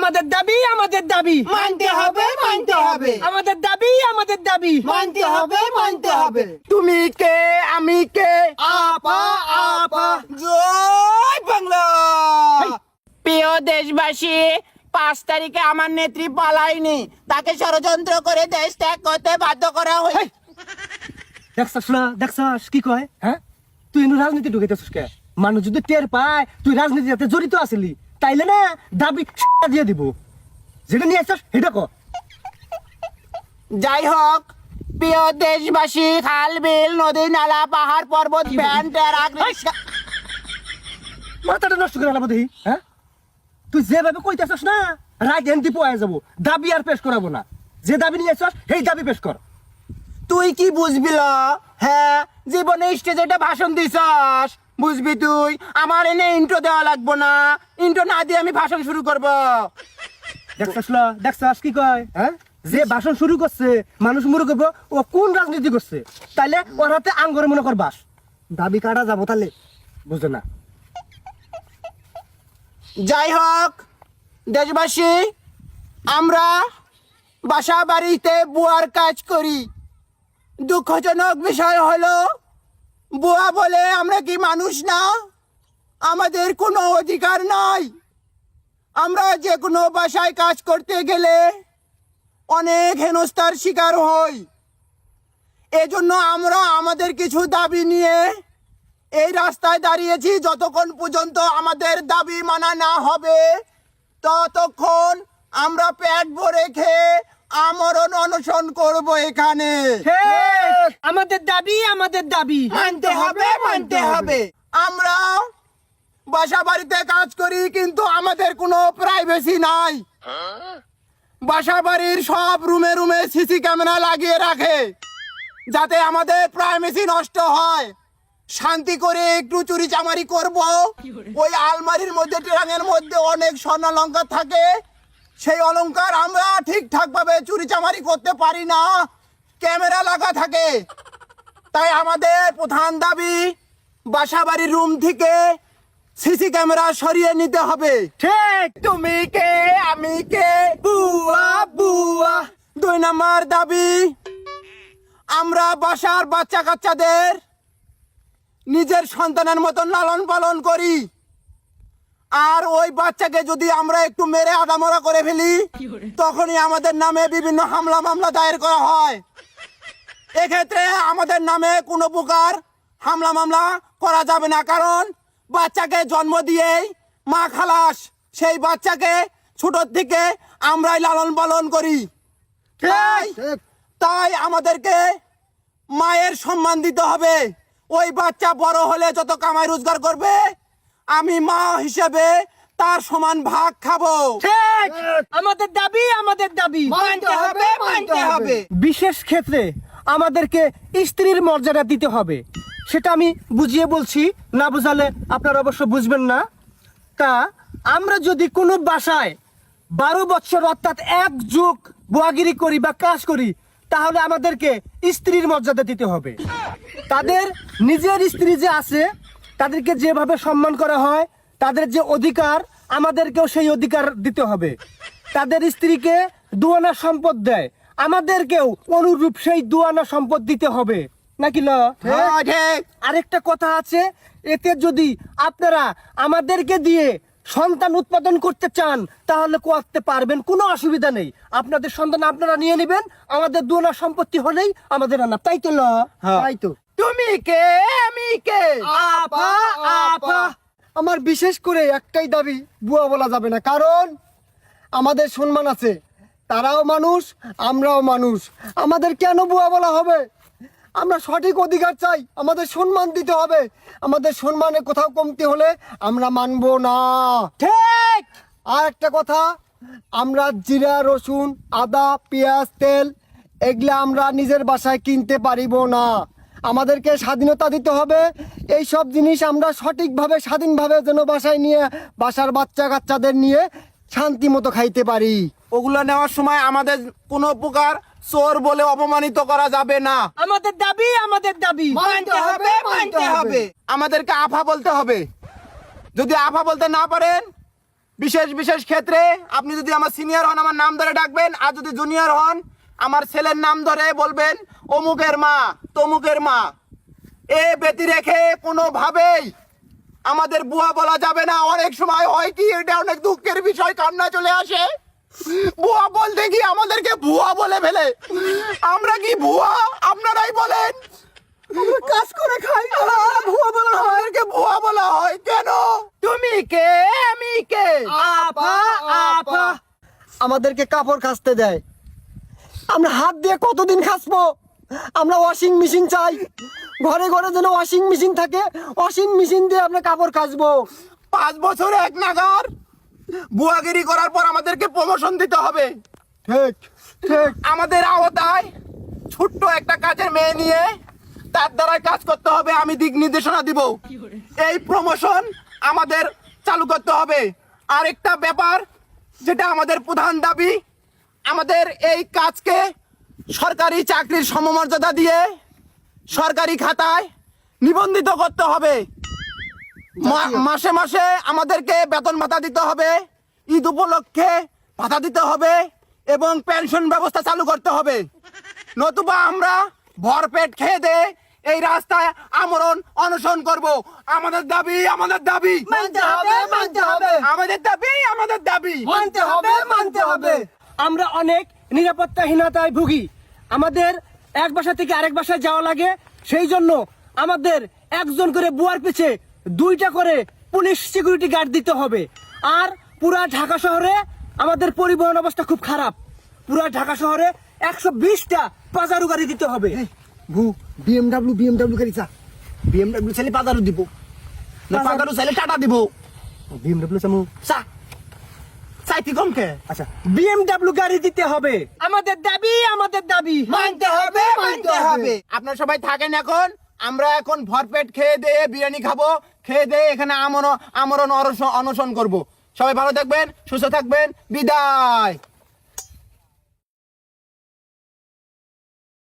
আমাদের দাবি আমাদের দাবি মানতে হবে আমাদের দাবি আমাদের দাবি মানতে হবে তুমি কে আমি কে আপা আপা জয় বাংলা। প্রিয় দেশবাসী, 5 তারিখে আমার নেত্রী পালায়নি, তাকে ষড়যন্ত্র করে দেশ ত্যাগ করতে বাধ্য করা হয়। দেখছস কি কয় হ্যাঁ তুই রাজনীতি ঢুকাইতেছিস কে মানুষ যদি টের পায় তুই রাজনীতিতে জড়িত আছিলি তাইলে না দাবি দিয়ে দিব যেটা নিয়ে আসছস সেটা কর যাই হোক, প্রিয় দেশবাসী, খাল বিল নদী নালা পাহাড় পর্বত ভ্যান ট্রাক রিক্সা মাথাটা নষ্ট করে আলাদা দেখি হ্যাঁ তুই যেভাবে কইতেছস না রাইট হ্যান্ড দিয়ে পয়ে যাবো দাবি আর পেশ করাবো না যে দাবি নিয়ে আসছস সেই দাবি পেশ কর তুই কি বুঝবি ল? হ্যাঁ, জীবনে স্টেজে একটা ভাষণ দিছস, বুঝবি তুই। আমার এনে ইন্ট্রো দেওয়া লাগবো না, ইন্ট্রো না দিয়ে আমি ভাষণ শুরু করব। দেখছস কি কয় হ্যাঁ যে ভাষণ শুরু করছে মানুষ মনে করবো ও কোন রাজনীতি করছে তাইলে ওর হাতে আঙ্গরে মনে কর বাস দাবি কাটা যাবো তাহলে বুঝে না যাই হোক দেশবাসী, আমরা বাসা বাড়িতে বুয়ার কাজ করি। দুঃখজনক বিষয় হলো বুয়া বলে আমরা কি মানুষ না? আমাদের কোনো অধিকার নাই। আমরা যে কোনো বাসায় কাজ করতে গেলে অনেক হেনস্থার শিকার হই। এজন্য আমরা আমাদের কিছু দাবি নিয়ে এই রাস্তায় দাঁড়িয়েছি। যতক্ষণ পর্যন্ত আমাদের দাবি মানা না হবে ততক্ষণ আমরা পেট ভরে খেয়ে আমরণ অনশন করব এখানে। আমাদের দাবি মানতে হবে। আমরা বাসা বাড়িতে কাজ করি কিন্তু আমাদের কোনো প্রাইভেসি নাই। বাসা বাড়ির সব রুমে রুমে সিসি ক্যামেরা লাগিয়ে রাখে যাতে আমাদের প্রাইভেসি নষ্ট হয়। শান্তি করে একটু চুরি চামারি করব। ওই আলমারির মধ্যে ট্রাঙ্কের মধ্যে অনেক স্বর্ণ অলংকার থাকে, সেই অলংকার আমরা ঠিকঠাক ভাবে চুরি চামারি করতে পারি না, ক্যামেরা লাগা থাকে। তাই আমাদের প্রধান দাবি বাসা বাড়ির রুম থেকে সিসি ক্যামেরা সরিয়ে নিতে হবে। ঠিক তুমি কে আমি কে বুয়া বুয়া। 2 নম্বর দাবি, আমরা বাসার বাচ্চা কাচ্চাদের নিজের সন্তানের মতন লালন পালন করি। আর ওই বাচ্চাকে যদি আমরা একটু মেরে আদামরা করে ফেলি তখনই আমাদের নামে বিভিন্ন হামলা মামলা দায়ের করা হয়। এক্ষেত্রে আমাদের নামে কোনো প্রকার হামলা মামলা করা যাবে না, কারণ বাচ্চাকে জন্ম দিয়েই মা খালাস। সেই বাচ্চাকে ছোটোর থেকে আমরাই লালন পালন করি। তাই আমাদেরকে মায়ের সম্মান দিতে হবে। ওই বাচ্চা বড় হলে যত কামাই রোজগার করবে আমি মা হিসেবে তার সমান ভাগ খাবো। ঠিক আমাদের দাবি মানতে হবে। বিশেষ ক্ষেত্রে আমাদেরকে স্ত্রীর মর্যাদা দিতে হবে। সেটা আমি বুঝিয়ে বলছি, না বুঝালে আপনারা অবশ্য বুঝবেন না। তা আমরা যদি কোনো বাসায় 12 বছর অর্থাৎ 1 যুগ বুয়াগিরি করি বা কাজ করি তাহলে আমাদেরকে স্ত্রীর মর্যাদা দিতে হবে। তাদের নিজের স্ত্রী যে আছে তাদেরকে যেভাবে সম্মান করা হয়, তাদের যে অধিকার আমাদেরকেও সেই অধিকার দিতে হবে। তাদের স্ত্রীকে দুয়ানা সম্পদ দেয়, আমাদেরকেও অনুরূপ সেই দুয়ানা সম্পদ দিতে হবে নাকি না? আরেকটা কথা আছে, এতে যদি আপনারা আমাদেরকে দিয়ে সন্তান উৎপাদন করতে চান তাহলে করতে পারবেন, কোনো অসুবিধা নেই। আপনাদের সন্তান আপনারা নিয়ে নেবেন, আমাদের দুয়ানা সম্পত্তি হলেই আমাদের আনা, তাই তো? তাই তো। তুমি কে আমি কে আপা আপা। আমার বিশেষ করে একটাই দাবি, বুয়া বলা যাবে না, কারণ আমাদের সম্মান আছে। তারাও মানুষ, আমরাও মানুষ, আমাদের কেন বুয়া বলা হবে? আমরা সঠিক অধিকার চাই, আমাদের সম্মান দিতে হবে। আমাদের সম্মানে কোথাও কমতি হলে আমরা মানবো না। ঠিক। আর একটা কথা, আমরা জিরা রসুন আদা পেঁয়াজ তেল এগুলা আমরা নিজের বাসায় কিনতে পারিব না। আমাদেরকে স্বাধীনতা দিতে হবে। এই সব জিনিস আমরা সঠিকভাবে স্বাধীনভাবে যেন বাসায় নিয়ে বাসার বাচ্চা কাচ্চাদের নিয়ে শান্তি মতো খাইতে পারি। ওগুলো নেওয়ার সময় আমাদের কোনো প্রকার চোর বলে অপমানিত করা যাবে না। আমাদের দাবি মানতে হবে। আমাদেরকে আফা বলতে হবে। যদি আফা বলতে না পারেন বিশেষ বিশেষ ক্ষেত্রে আপনি যদি আমার সিনিয়র হন আমার নাম ধরে ডাকবেন, আর যদি জুনিয়র হন আমার ছেলের নাম ধরে বলবেন অমুকের মা তমুকের মা। এ ব্যতি রেখে কোনোভাবেই আমাদের বুয়া বলা যাবে না। অনেক সময় হয় কি, এটা অনেক দুঃখের বিষয়, কান্না চলে আসে। বুয়া বলতে কি আমাদেরকে ভুয়া বলে ফেলে। আমরা কি ভুয়া? আপনারাই বলেন। কাজ করে খাই ভুয়া বলা হয়। আমাদেরকে ভুয়া বলা হয় কেন? তুমি কে আমি কে? আপা আপা আমাদেরকে কাপড় কাচতে দেয়, আমরা হাত দিয়ে কতদিন কাচবো? আমরা ওয়াশিং মেশিন চাই, ঘরে ঘরে যেন ওয়াশিং মেশিন থাকে, ওয়াশিং মেশিন দিয়ে আমরা কাপড় কাচবো। 5 বছর এক নাগার বুয়াগিরি করার পর আমাদেরকে প্রমোশন দিতে হবে। ঠিক ঠিক। আমাদের আওতায় ছোট্ট একটা কাজের মেয়ে নিয়ে তার দ্বারা কাজ করতে হবে, আমি দিক নির্দেশনা দিব। এই প্রমোশন আমাদের চালু করতে হবে। আরেকটা ব্যাপার যেটা আমাদের প্রধান দাবি, আমাদের এই কাজকে সরকারি চাকরির সমমর্যাদা দিয়ে সরকারি খাতায় নিবন্ধিত করতে হবে। মাসে মাসে আমাদেরকে বেতন ভাতা দিতে হবে, ঈদ উপলক্ষে ভাতা দিতে হবে এবং পেনশন ব্যবস্থা চালু করতে হবে। নতুবা আমরা ভরপেট খেয়ে দে এই রাস্তায় আমরণ অনশন করব। আমাদের দাবি আমাদের দাবি মানতে হবে, মানতে হবে। আমাদের দাবি আমাদের দাবি মানতে হবে, মানতে হবে। আমরা অনেক নিরাপত্তাহীনতায় ভুগি। আমাদের এক বাসা থেকে আরেক বাসায় যাওয়া লাগে, সেই জন্য আমাদের একজন করে বুয়ার পিছে 2টা করে পুলিশ সিকিউরিটি গার্ড দিতে হবে। আর পুরা ঢাকা শহরে আমাদের পরিবহন অবস্থা খুব খারাপ। পুরা ঢাকা শহরে 120টা পাজারু গাড়ি দিতে হবে। ভু বিএমডব্লিউ গাড়ি চা। বিএমডব্লিউ চাইলে পাদারু দিব না, পাদারু চাইলে টাটা দিব। বিএমডব্লিউ চামু চা চাইতি কম কে? আচ্ছা, বিএমডব্লিউ গাড়ি দিতে হবে। আমাদের দাবি আমাদের দাবি মানতে হবে মানতে হবে। আপনারা সবাই থাকেন এখন, আমরা এখন ভরপেট খেয়ে দিয়ে বিরিয়ানি খাবো, খেয়ে দিয়ে এখানে আমরণ অনশন করব। সবাই ভালো থাকবেন, সুস্থ থাকবেন, বিদায়।